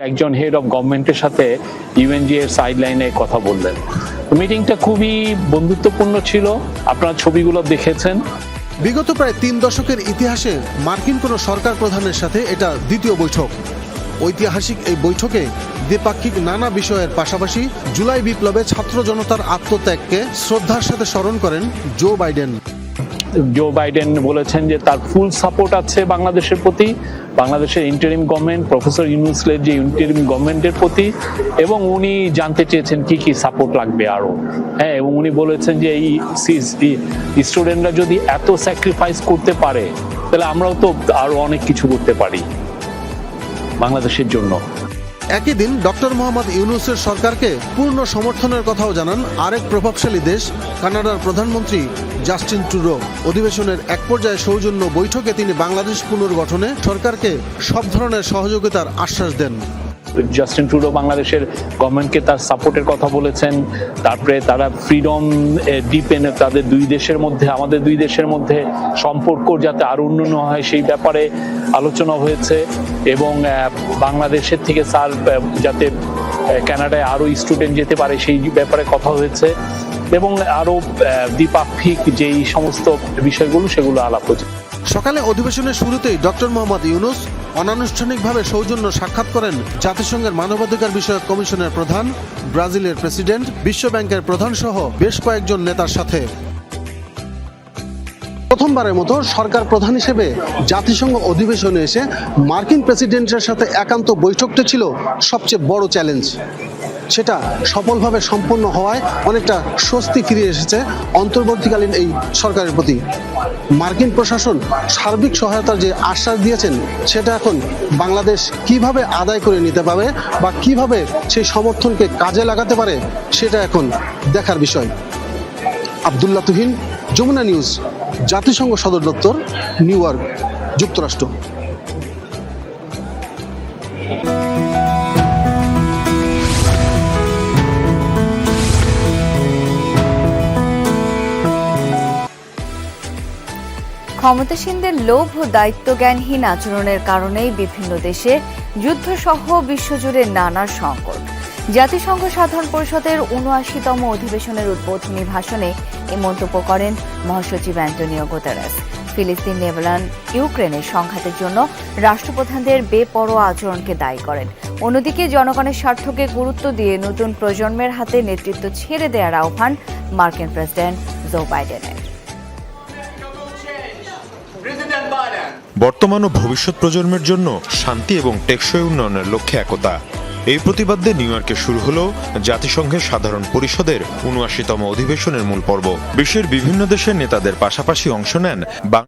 একজন head of গভর্নমেন্টের সাথে ইউএনজি এর সাইডলাইনে কথা বললেন। মিটিংটা খুবই বন্ধুত্বপূর্ণ ছিল, আপনারা ছবিগুলো দেখেছেন। বিগত প্রায় 3 দশকের ইতিহাসে মার্কিন কোনো সরকার প্রধানের সাথে এটা দ্বিতীয় বৈঠক। ঐতিহাসিক এই বৈঠকে দ্বিপাক্ষিক নানা বিষয়ের পাশাপাশি জুলাই বিপ্লবে ছাত্র জনতার আত্মত্যাগকে শ্রদ্ধার সাথে স্মরণ করেন জো বাইডেন। জো বাইডেন বলেছেন যে তার ফুল সাপোর্ট আছে বাংলাদেশের প্রতি, বাংলাদেশের ইন্টারিম গভর্নমেন্ট, প্রফেসর ইউনূসের যে ইন্টারিম গভর্নমেন্টের প্রতি, এবং উনি জানতে চেয়েছেন কি কি সাপোর্ট লাগবে আরো। হ্যাঁ, এবং উনি বলেছেন যে এই স্টুডেন্টরা যদি এত স্যাক্রিফাইস করতে পারে তাহলে আমরাও তো আরো অনেক কিছু করতে পারি বাংলাদেশের জন্য। একই দিন ডক্টর মোহাম্মদ ইউনূসের সরকারকে পূর্ণ সমর্থনের কথাও জানান আরেক প্রভাবশালী দেশ কানাডার প্রধানমন্ত্রী জাস্টিন ট্রুডো। অধিবেশনের এক পর্যায়ে সৌজন্য বৈঠকে তিনি বাংলাদেশ পুনর্গঠনে সরকারকে সব ধরনের সহযোগিতার আশ্বাস দেন। জাস্টিন ট্রুডো বাংলাদেশের গভর্নমেন্টকে তার সাপোর্টের কথা বলেছেন। তারপরে তারা ফ্রিডম ডিপেন তাদের দুই দেশের মধ্যে, আমাদের দুই দেশের মধ্যে সম্পর্ক যাতে আরো উন্নয়ন হয় সেই ব্যাপারে আলোচনা হয়েছে, এবং বাংলাদেশের থেকে স্যার যাতে কানাডায় আরো স্টুডেন্ট যেতে পারে সেই ব্যাপারে কথা হয়েছে, এবং আরো দ্বিপাক্ষিক যেই সমস্ত বিষয়গুলো সেগুলো আলাপ হয়েছে। সকালে অধিবেশনের শুরুতেই ডক্টর মোহাম্মদ ইউনূস অনানুষ্ঠানিকভাবে সৌজন্য সাক্ষাৎ করেন জাতিসংঘের মানবাধিকার বিষয়ক কমিশনের প্রধান, ব্রাজিলের প্রেসিডেন্ট, বিশ্ব ব্যাংকের প্রধান সহ বেশ কয়েকজন নেতার সাথে। প্রথমবারের মতো সরকার প্রধান হিসেবে জাতিসংঘ অধিবেশনে এসে মার্কিন প্রেসিডেন্টের সাথে একান্ত বৈঠকটি ছিল সবচেয়ে বড় চ্যালেঞ্জ। সেটা সফলভাবে সম্পন্ন হওয়ায় অনেকটা স্বস্তি ফিরে এসেছে অন্তর্বর্তীকালীন এই সরকারের প্রতি। মার্কিন প্রশাসন সার্বিক সহায়তার যে আশ্বাস দিয়েছেন সেটা এখন বাংলাদেশ কিভাবে আদায় করে নিতে পারে বা কিভাবে সেই সমর্থনকে কাজে লাগাতে পারে সেটা এখন দেখার বিষয়। আব্দুল্লাহ তুহিন, যমুনা নিউজ, জাতিসংঘ সদর দপ্তর, নিউ ইয়র্ক, যুক্তরাষ্ট্র। ক্ষমতাসীনদের লোভ ও দায়িত্বজ্ঞানহীন আচরণের কারণেই বিভিন্ন দেশে যুদ্ধসহ বিশ্বজুড়ে নানা সংকট। জাতিসংঘ সাধারণ পরিষদের ৭৯তম অধিবেশনের উদ্বোধনী ভাষণে এই মন্তব্য করেন মহাসচিব অ্যান্টোনিও গুতেরেস। ফিলিস্তিন, লেবানন, ইউক্রেনের সংঘাতের জন্য রাষ্ট্রপ্রধানদের বেপরোয়া আচরণকে দায়ী করেন। অন্যদিকে জনগণের স্বার্থকে গুরুত্ব দিয়ে নতুন প্রজন্মের হাতে নেতৃত্ব ছেড়ে দেওয়ার আহ্বান মার্কিন প্রেসিডেন্ট জো বাইডেনের। বর্তমান ও ভবিষ্যৎ প্রজন্মের জন্য শান্তি এবং টেকসই উন্নয়নের লক্ষ্যে একতা, এই প্রতিবাদে নিউ ইয়র্কে শুরু হলো জাতিসংঘের সাধারণ পরিষদের ৭৯তম অধিবেশনের মূল পর্ব। বিশ্বের বিভিন্ন দেশের নেতাদের পাশাপাশি অংশ নেন